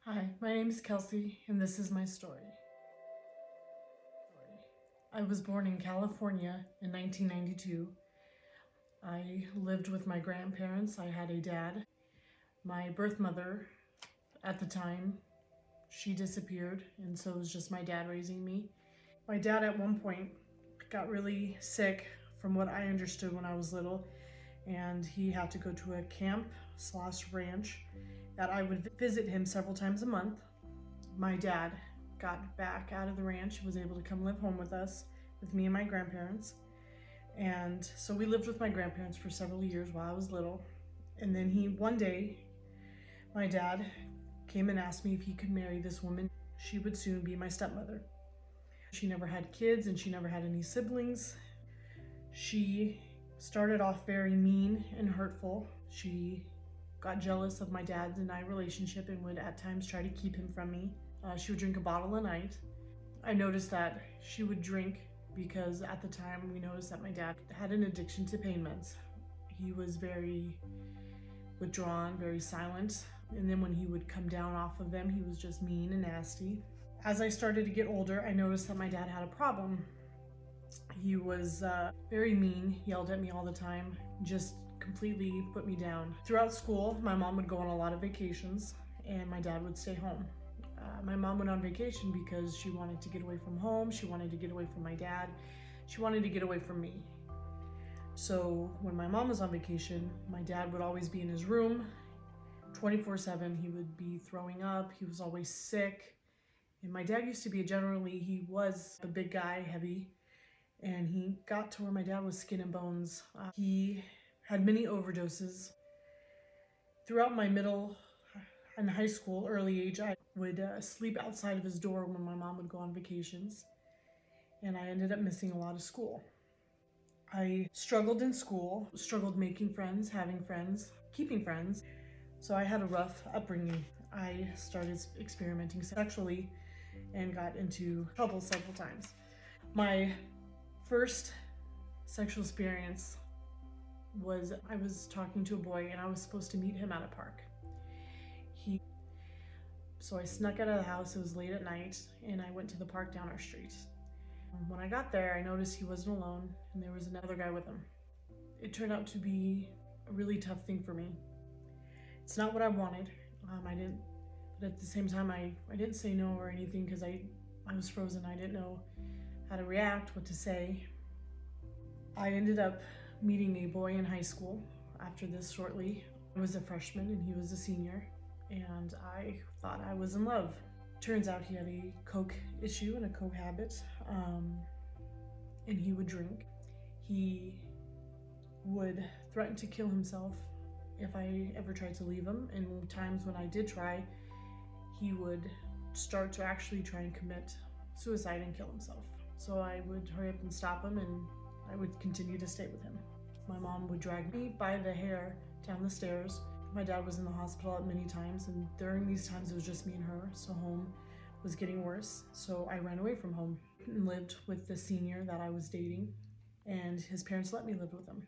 Hi, my name is Kelsey, and this is my story. I was born in California in 1992. I lived with my grandparents. I had a dad. My birth mother, at the time, she disappeared, and so it was just my dad raising me. My dad, at one point, got really sick, from what I understood when I was little, and he had to go to a camp slash ranch that I would visit him several times a month. My dad got back out of the ranch, was able to come live home with us, with me and my grandparents. And so we lived with my grandparents for several years while I was little. And then one day, my dad came and asked me if he could marry this woman. She would soon be my stepmother. She never had kids and she never had any siblings. She started off very mean and hurtful. She got jealous of my dad and I relationship and would at times try to keep him from me. She would drink a bottle a night. I noticed that she would drink because at the time we noticed that my dad had an addiction to pain meds. He was very withdrawn, very silent, and then when he would come down off of them, he was just mean and nasty. As I started to get older, I noticed that my dad had a problem. He was very mean, yelled at me all the time, just completely put me down. Throughout school, my mom would go on a lot of vacations and my dad would stay home. My mom went on vacation because she wanted to get away from home, she wanted to get away from my dad, she wanted to get away from me. So when my mom was on vacation, my dad would always be in his room 24/7. He would be throwing up, he was always sick. And my dad used to be he was a big guy, heavy, and he got to where my dad was skin and bones. He had many overdoses. Throughout my middle and high school, early age, I would sleep outside of his door when my mom would go on vacations, and I ended up missing a lot of school. I struggled in school, struggled making friends, having friends, keeping friends, so I had a rough upbringing. I started experimenting sexually and got into trouble several times. My first sexual experience was I was talking to a boy and I was supposed to meet him at a park. So I snuck out of the house, it was late at night, and I went to the park down our street. When I got there, I noticed he wasn't alone and there was another guy with him. It turned out to be a really tough thing for me. It's not what I wanted. But at the same time, I didn't say no or anything because I was frozen. I didn't know how to react, what to say. I ended up meeting a boy in high school after this shortly. I was a freshman and he was a senior, and I thought I was in love. Turns out he had a coke issue and a coke habit, and he would drink. He would threaten to kill himself if I ever tried to leave him, and times when I did try, he would start to actually try and commit suicide and kill himself. So I would hurry up and stop him, and I would continue to stay with him. My mom would drag me by the hair down the stairs. My dad was in the hospital many times, and during these times it was just me and her, so home was getting worse. So I ran away from home and lived with the senior that I was dating, and his parents let me live with him.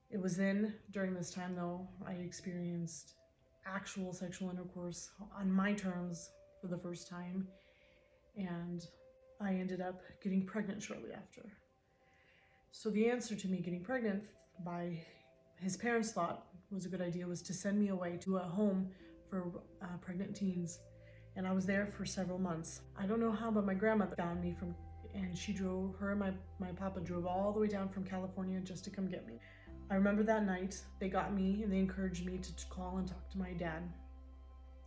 It was then, during this time though, I experienced actual sexual intercourse on my terms for the first time, and I ended up getting pregnant shortly after. So the answer to me getting pregnant by his parents thought was a good idea was to send me away to a home for pregnant teens, and I was there for several months. I don't know how, but my grandmother found me and she drove, her and my papa drove all the way down from California just to come get me. I remember that night, they got me and they encouraged me to call and talk to my dad.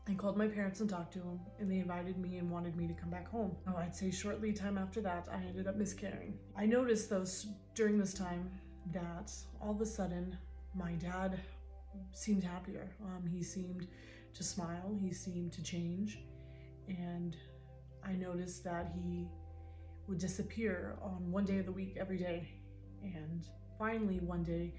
I called my parents and talked to them, and they invited me and wanted me to come back home. Oh, I'd say shortly time after that, I ended up miscarrying. I noticed though during this time that all of a sudden my dad seemed happier. He seemed to smile, he seemed to change, and I noticed that he would disappear on one day of the week every day. And finally one day,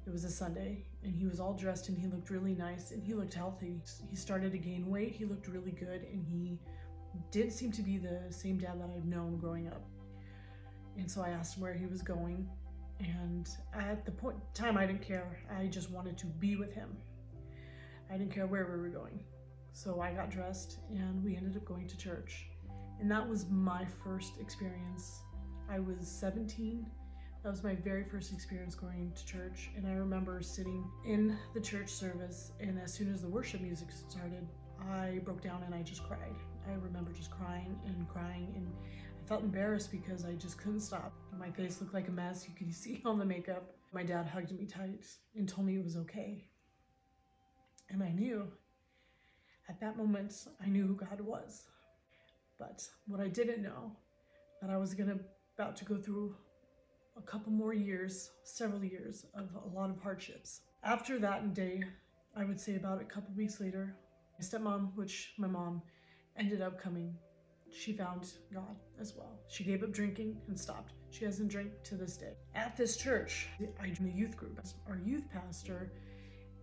it was a Sunday, and he was all dressed and he looked really nice and he looked healthy. He started to gain weight, he looked really good, and he did seem to be the same dad that I've known growing up. And so I asked him where he was going, and at the time I didn't care. I just wanted to be with him. I didn't care where we were going. So I got dressed and we ended up going to church. And that was my first experience. I was 17. That was my very first experience going to church. And I remember sitting in the church service, and as soon as the worship music started, I broke down and I just cried. I remember just crying, and I felt embarrassed because I just couldn't stop. My face looked like a mess. You could see all the makeup. My dad hugged me tight and told me it was okay. And I knew, at that moment, I knew who God was. But what I didn't know, that I was about to go through a couple more years, several years of a lot of hardships. After that day, I would say about a couple weeks later, my stepmom, which my mom ended up coming, she found God as well. She gave up drinking and stopped. She hasn't drank to this day. At this church, I joined the youth group. Our youth pastor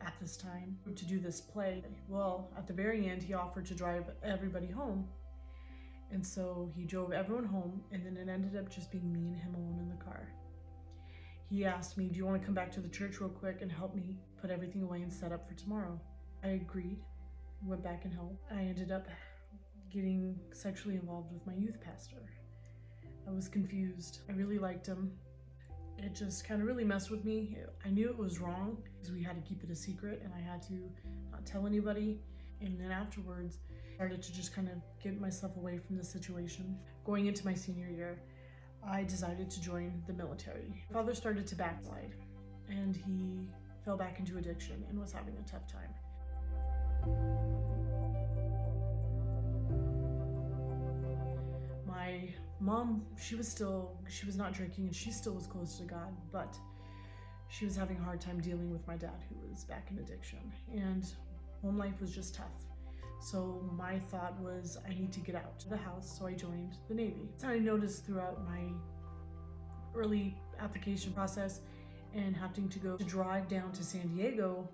at this time to do this play. Well, at the very end, he offered to drive everybody home. And so he drove everyone home, and then it ended up just being me and him alone in the car. He asked me, do you want to come back to the church real quick and help me put everything away and set up for tomorrow? I agreed, went back and helped. I ended up getting sexually involved with my youth pastor. I was confused. I really liked him. It just kind of really messed with me. I knew it was wrong because we had to keep it a secret and I had to not tell anybody. And then afterwards, I started to just kind of get myself away from the situation. Going into my senior year, I decided to join the military. My father started to backslide and he fell back into addiction and was having a tough time. My mom, she was not drinking and she still was close to God, but she was having a hard time dealing with my dad who was back in addiction, and home life was just tough. So my thought was, I need to get out of the house, so I joined the Navy. So I noticed throughout my early application process and having to drive down to San Diego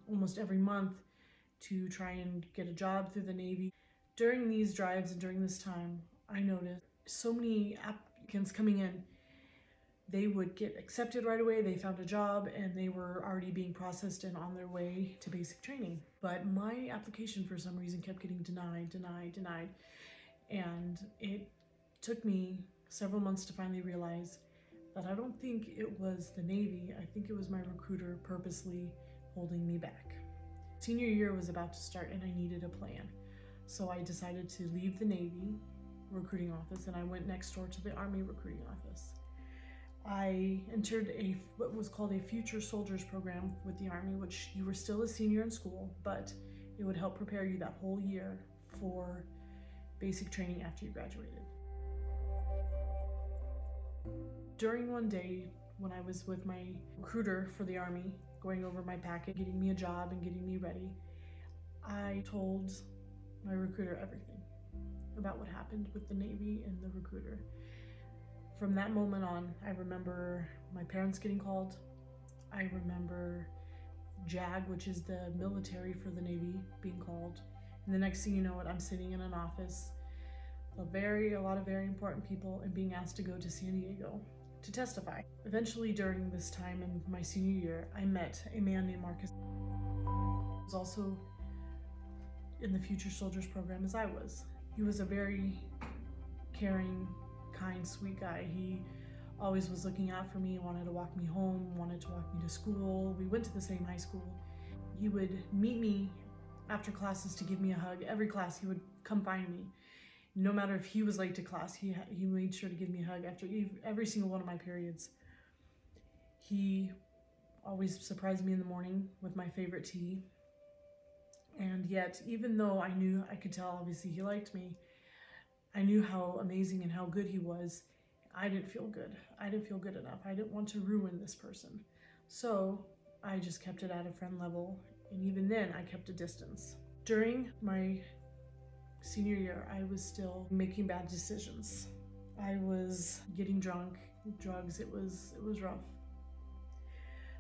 almost every month to try and get a job through the Navy. During these drives and during this time, I noticed so many applicants coming in. They would get accepted right away, they found a job, and they were already being processed and on their way to basic training. But my application for some reason kept getting denied. And it took me several months to finally realize that I don't think it was the Navy, I think it was my recruiter purposely holding me back. Senior year was about to start and I needed a plan. So I decided to leave the Navy recruiting office and I went next door to the Army recruiting office. I entered what was called a Future Soldiers program with the Army, which you were still a senior in school, but it would help prepare you that whole year for basic training after you graduated. During one day when I was with my recruiter for the Army, going over my packet, getting me a job and getting me ready, I told my recruiter everything about what happened with the Navy and the recruiter. From that moment on, I remember my parents getting called. I remember JAG, which is the military for the Navy, being called. And the next thing you know it, I'm sitting in an office, a lot of very important people, and being asked to go to San Diego to testify. Eventually, during this time in my senior year, I met a man named Marcus. He was also in the Future Soldiers program as I was. He was a very caring, kind, sweet guy. He always was looking out for me, wanted to walk me home, wanted to walk me to school. We went to the same high school. He would meet me after classes to give me a hug. Every class he would come find me. No matter if he was late to class, he made sure to give me a hug after every single one of my periods. He always surprised me in the morning with my favorite tea. And yet, even though I could tell obviously he liked me, I knew how amazing and how good he was. I didn't feel good. I didn't feel good enough. I didn't want to ruin this person. So I just kept it at a friend level. And even then I kept a distance. During my senior year, I was still making bad decisions. I was getting drunk, drugs, it was rough.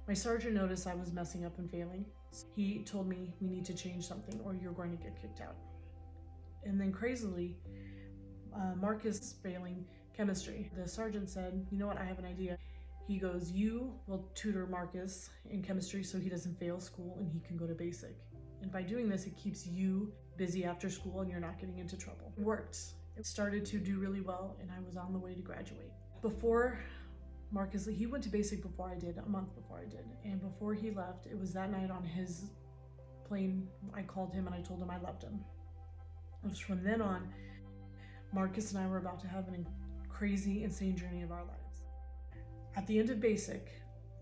My sergeant noticed I was messing up and failing. He told me, we need to change something or you're going to get kicked out. And then crazily, Marcus failing chemistry. The sergeant said, you know what, I have an idea. He goes, you will tutor Marcus in chemistry so he doesn't fail school and he can go to basic. And by doing this, it keeps you busy after school and you're not getting into trouble. It worked. It started to do really well, and I was on the way to graduate. Before Marcus, he went to basic before I did, a month before I did. And before he left, it was that night on his plane, I called him and I told him I loved him. It was from then on, Marcus and I were about to have a crazy, insane journey of our lives. At the end of basic,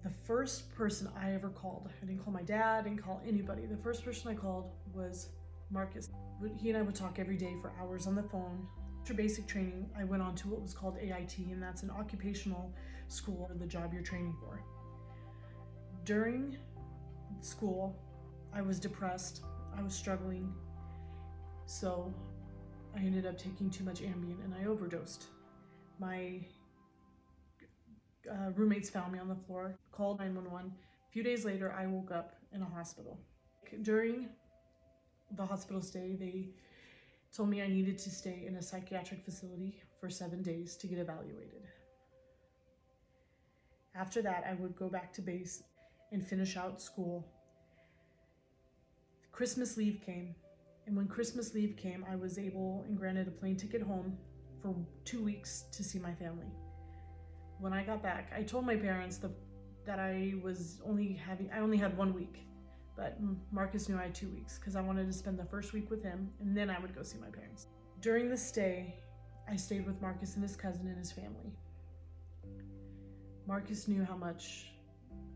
the first person I ever called, I didn't call my dad, I didn't call anybody. The first person I called was Marcus. He and I would talk every day for hours on the phone. After basic training, I went on to what was called AIT, and that's an occupational school, or the job you're training for. During school, I was depressed, I was struggling, so I ended up taking too much Ambien and I overdosed. My roommates found me on the floor, called 911. A few days later, I woke up in a hospital. During the hospital stay, they told me I needed to stay in a psychiatric facility for 7 days to get evaluated. After that, I would go back to base and finish out school. Christmas leave came, and when Christmas leave came, I was able and granted a plane ticket home for 2 weeks to see my family. When I got back, I told my parents that I only had 1 week, but Marcus knew I had 2 weeks because I wanted to spend the first week with him, and then I would go see my parents. During the stay, I stayed with Marcus and his cousin and his family. Marcus knew how much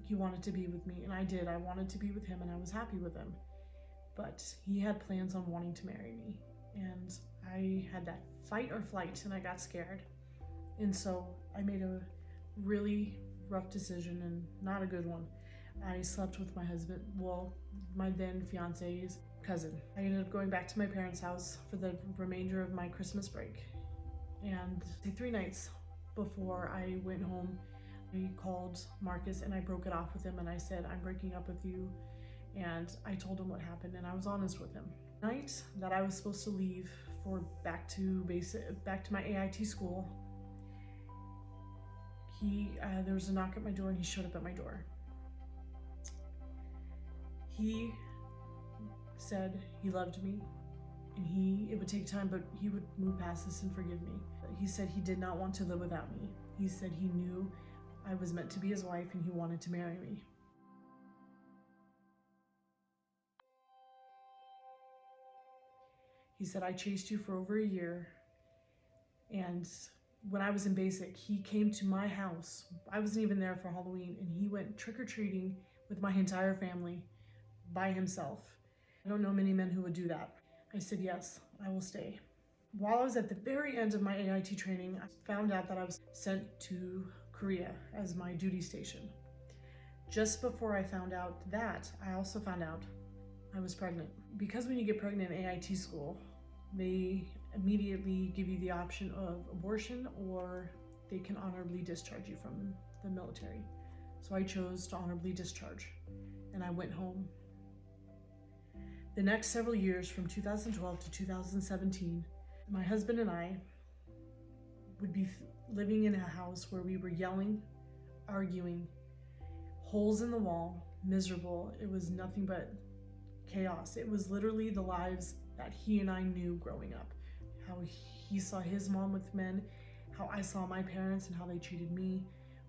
he wanted to be with me, and I did. I wanted to be with him, and I was happy with him. But he had plans on wanting to marry me, and I had that fight or flight, and I got scared. And so I made a really rough decision, and not a good one. I slept with my husband, my then fiance's cousin. I ended up going back to my parents' house for the remainder of my Christmas break. And 3 nights before I went home, I called Marcus and I broke it off with him, and I said, I'm breaking up with you. And I told him what happened, and I was honest with him. The night that I was supposed to leave for back to my AIT school, there was a knock at my door, and he showed up at my door. He said he loved me, and it would take time, but he would move past this and forgive me. He said he did not want to live without me. He said he knew I was meant to be his wife, and he wanted to marry me. He said, I chased you for over a year, and when I was in basic, he came to my house. I wasn't even there for Halloween, and he went trick-or-treating with my entire family by himself. I don't know many men who would do that. I said, yes, I will stay. While I was at the very end of my AIT training, I found out that I was sent to Korea as my duty station. Just before I found out that, I also found out I was pregnant. Because when you get pregnant in AIT school, they immediately give you the option of abortion, or they can honorably discharge you from the military. So I chose to honorably discharge, and I went home. The next several years, from 2012 to 2017, my husband and I would be living in a house where we were yelling, arguing, holes in the wall, miserable. It was nothing but chaos. It was literally the lives that he and I knew growing up. How he saw his mom with men, how I saw my parents and how they treated me.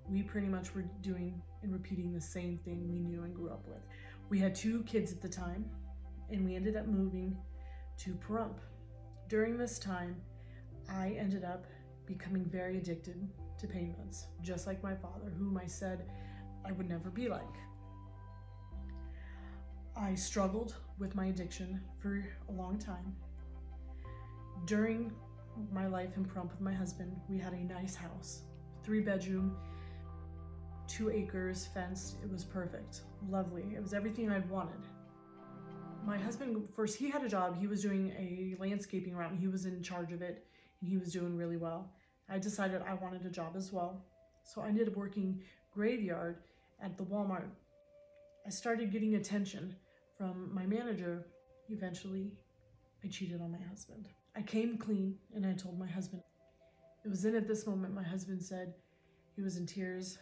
We pretty much were doing and repeating the same thing we knew and grew up with. We had 2 kids at the time, and we ended up moving to Pahrump. During this time, I ended up becoming very addicted to pain meds, just like my father, whom I said I would never be like. I struggled with my addiction for a long time. During my life in Pahrump with my husband, we had a nice house, 3-bedroom, 2 acres, fenced. It was perfect, lovely. It was everything I'd wanted. My husband, first, he had a job. He was doing a landscaping route, and he was in charge of it, and he was doing really well. I decided I wanted a job as well. So I ended up working graveyard at the Walmart. I started getting attention from my manager. Eventually, I cheated on my husband. I came clean, and I told my husband. It was then at this moment my husband said he was in tears,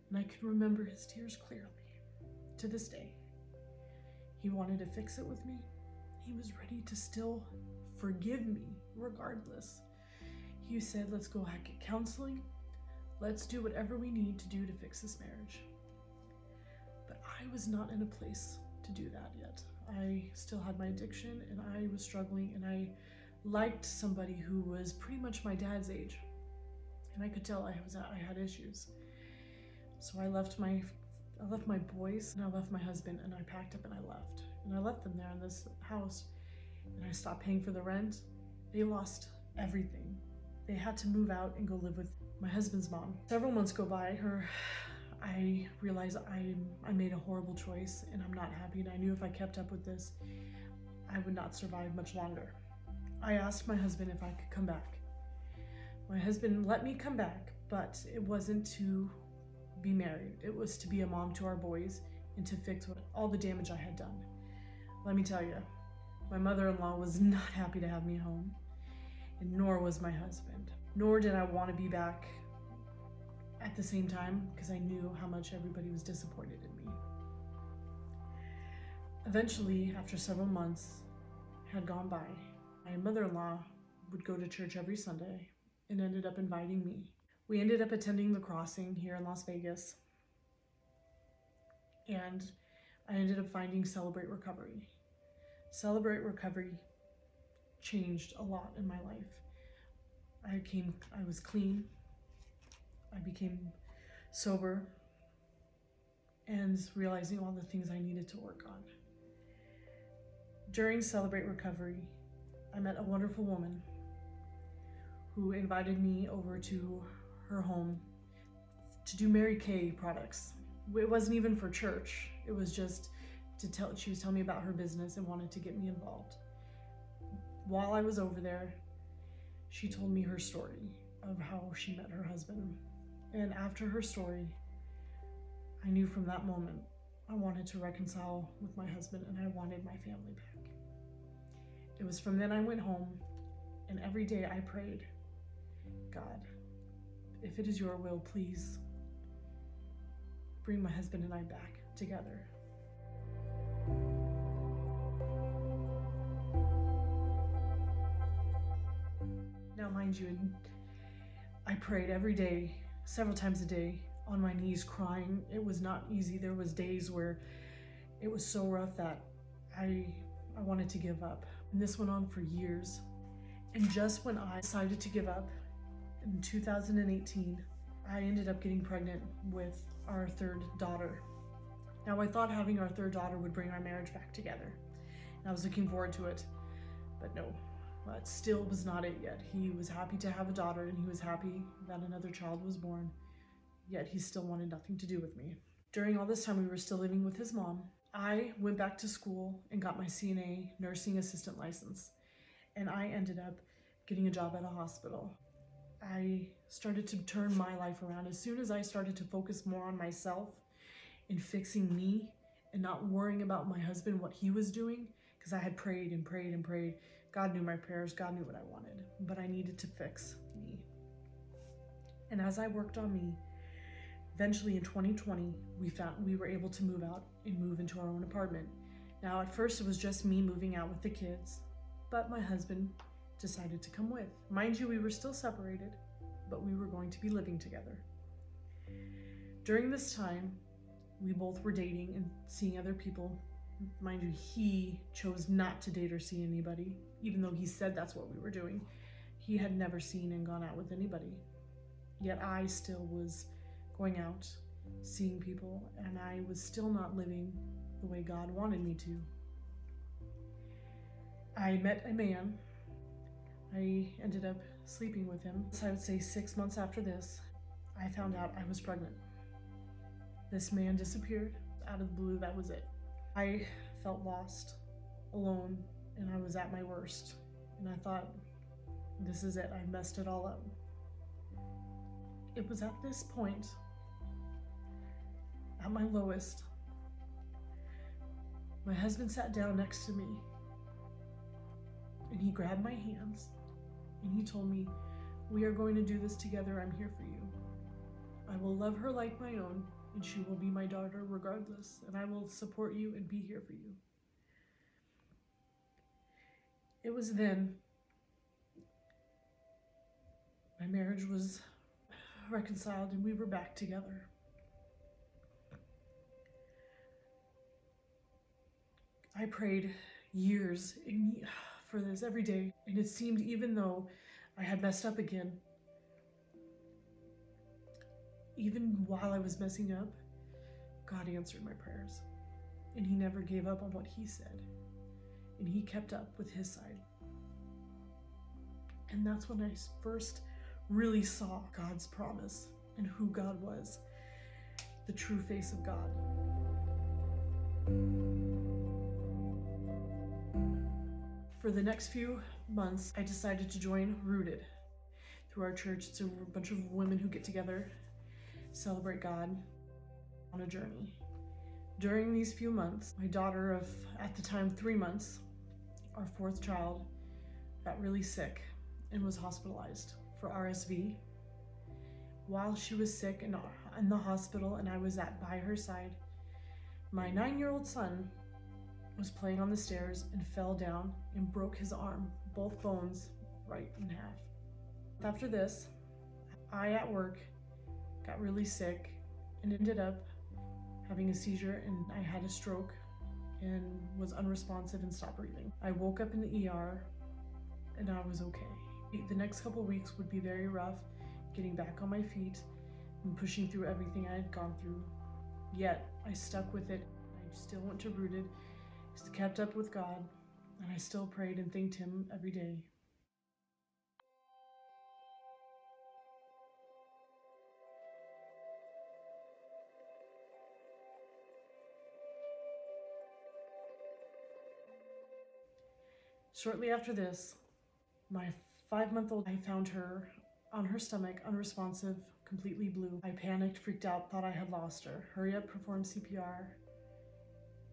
and I can remember his tears clearly to this day. He wanted to fix it with me. He was ready to still forgive me regardless. He said, let's go get counseling. Let's do whatever we need to do to fix this marriage. But I was not in a place to do that yet. I still had my addiction and I was struggling, and I liked somebody who was pretty much my dad's age. And I could tell I had issues. So I left my boys and I left my husband, and I packed up and I left. And I left them there in this house, and I stopped paying for the rent. They lost everything. They had to move out and go live with my husband's mom. Several months go by. I realized I made a horrible choice and I'm not happy, and I knew if I kept up with this, I would not survive much longer. I asked my husband if I could come back. My husband let me come back, but it wasn't to be married. It was to be a mom to our boys and to fix all the damage I had done. Let me tell you, my mother-in-law was not happy to have me home, and nor was my husband. Nor did I want to be back at the same time, because I knew how much everybody was disappointed in me. Eventually, after several months had gone by, my mother-in-law would go to church every Sunday and ended up inviting me. We ended up attending the Crossing here in Las Vegas, and I ended up finding Celebrate Recovery. Celebrate Recovery changed a lot in my life. I was clean. I became sober and realizing all the things I needed to work on. During Celebrate Recovery, I met a wonderful woman who invited me over to her home to do Mary Kay products. It wasn't even for church. It was just she was telling me about her business and wanted to get me involved. While I was over there, she told me her story of how she met her husband. And after her story, I knew from that moment I wanted to reconcile with my husband and I wanted my family back. It was from then I went home, and every day I prayed, God, if it is your will, please bring my husband and I back together. Now, mind you, I prayed every day, several times a day, on my knees crying. It was not easy. There was days where it was so rough that I wanted to give up. And this went on for years. And just when I decided to give up, in 2018, I ended up getting pregnant with our third daughter. Now, I thought having our third daughter would bring our marriage back together, and I was looking forward to it, but no, that still was not it yet. He was happy to have a daughter, and he was happy that another child was born, yet he still wanted nothing to do with me. During all this time, we were still living with his mom. I went back to school and got my CNA nursing assistant license, and I ended up getting a job at a hospital. I started to turn my life around. As soon as I started to focus more on myself and fixing me and not worrying about my husband, what he was doing, because I had prayed and prayed and prayed. God knew my prayers. God knew what I wanted, but I needed to fix me. And as I worked on me, eventually in 2020, we were able to move out and move into our own apartment. Now, at first it was just me moving out with the kids, but my husband decided to come with. Mind you, we were still separated, but we were going to be living together. During this time, we both were dating and seeing other people. Mind you, he chose not to date or see anybody, even though he said that's what we were doing. He had never seen and gone out with anybody. Yet I still was going out, seeing people, and I was still not living the way God wanted me to. I met a man. I ended up sleeping with him. So I would say 6 months after this, I found out I was pregnant. This man disappeared out of the blue. That was it. I felt lost, alone, and I was at my worst. And I thought, this is it. I messed it all up. It was at this point, at my lowest, my husband sat down next to me and he grabbed my hands and he told me, we are going to do this together. I'm here for you. I will love her like my own, and she will be my daughter regardless, and I will support you and be here for you. It was then my marriage was reconciled and we were back together. I prayed years for this every day, and it seemed even though I had messed up again, even while I was messing up, God answered my prayers, and He never gave up on what He said, and He kept up with His side. And that's when I first really saw God's promise and who God was, the true face of God. For the next few months, I decided to join Rooted through our church. It's a bunch of women who get together, celebrate God on a journey. During these few months, my daughter of, at the time, 3 months, our fourth child, got really sick and was hospitalized for RSV. While she was sick and in the hospital and I was by her side, my 9-year-old son was playing on the stairs and fell down and broke his arm, both bones right in half. After this, I at work got really sick and ended up having a seizure, and I had a stroke and was unresponsive and stopped breathing. I woke up in the ER and I was okay. The next couple weeks would be very rough, getting back on my feet and pushing through everything I had gone through. Yet I stuck with it. I still went to Rooted, kept up with God, and I still prayed and thanked Him every day. Shortly after this, my 5-month-old, I found her on her stomach, unresponsive, completely blue. I panicked, freaked out, thought I had lost her. Hurry up, perform CPR.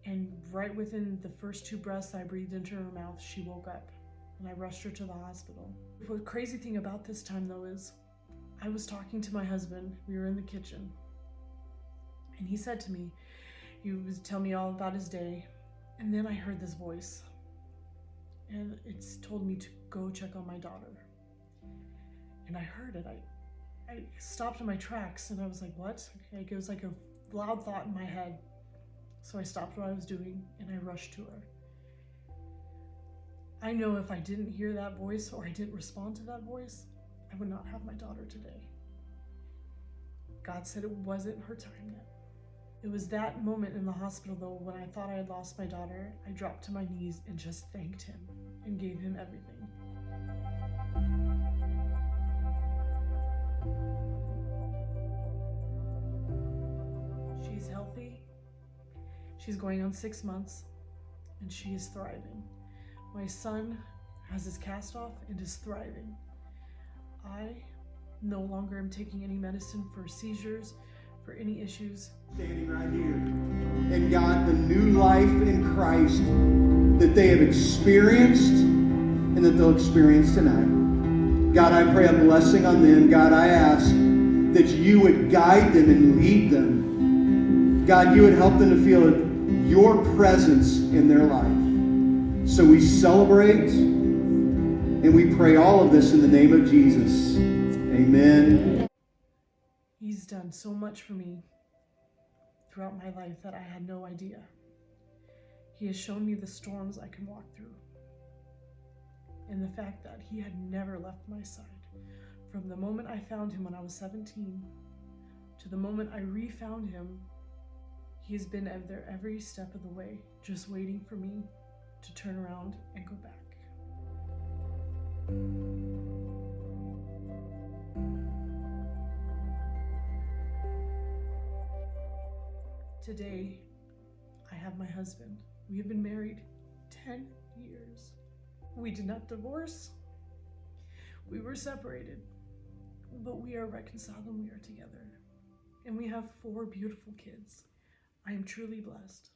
And right within the first 2 breaths I breathed into her mouth, she woke up and I rushed her to the hospital. The crazy thing about this time though is I was talking to my husband. We were in the kitchen and he said to me, he was telling me all about his day. And then I heard this voice and it's told me to go check on my daughter. And I heard it. I stopped in my tracks and I was like, what? Like, it was like a loud thought in my head. So I stopped what I was doing and I rushed to her. I know if I didn't hear that voice or I didn't respond to that voice, I would not have my daughter today. God said it wasn't her time yet. It was that moment in the hospital though, when I thought I had lost my daughter, I dropped to my knees and just thanked Him and gave Him everything. She's healthy. She's going on 6 months and she is thriving. My son has his cast off and is thriving. I no longer am taking any medicine for seizures, for any issues. Standing right here. And God, the new life in Christ that they have experienced and that they'll experience tonight. God, I pray a blessing on them. God, I ask that you would guide them and lead them. God, you would help them to feel your presence in their life. So we celebrate and we pray all of this in the name of Jesus. Amen. He's done so much for me throughout my life that I had no idea. He has shown me the storms I can walk through. And the fact that He had never left my side. From the moment I found Him when I was 17 to the moment I refound Him, He has been there every step of the way, just waiting for me to turn around and go back. Today, I have my husband. We have been married 10 years. We did not divorce. We were separated, but we are reconciled and we are together. And we have 4 beautiful kids. I am truly blessed.